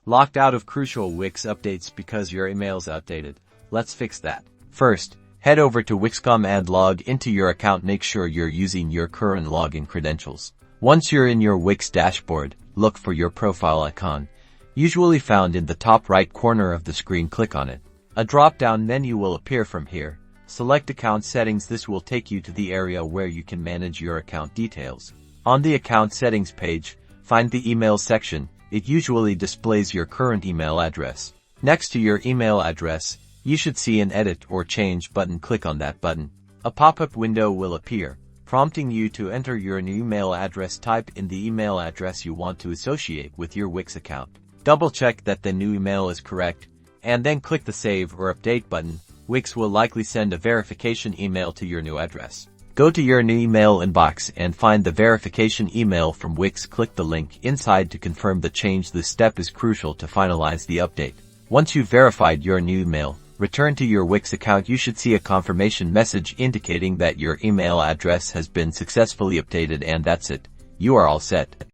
Locked out of crucial Wix updates because your email's outdated. Let's fix that. First, head over to Wix.com and log into your account. Make sure you're using your current login credentials. Once you're in your Wix dashboard, look for your profile icon, usually found in the top right corner of the screen. Click on it. A drop-down menu will appear from here. Select Account Settings. This will take you to the area where you can manage your account details. On the Account Settings page, find the Email section. It usually displays your current email address. Next to your email address, you should see an Edit or Change button. Click on that button. A pop-up window will appear, prompting you to enter your new email address. Type in the email address you want to associate with your Wix account. Double-check that the new email is correct, and then click the Save or Update button. Wix will likely send a verification email to your new address. Go to your new email inbox and find the verification email from Wix. Click the link inside to confirm the change. This step is crucial to finalize the update. Once you've verified your new email, return to your Wix account. You should see a confirmation message indicating that your email address has been successfully updated, and that's it. You are all set.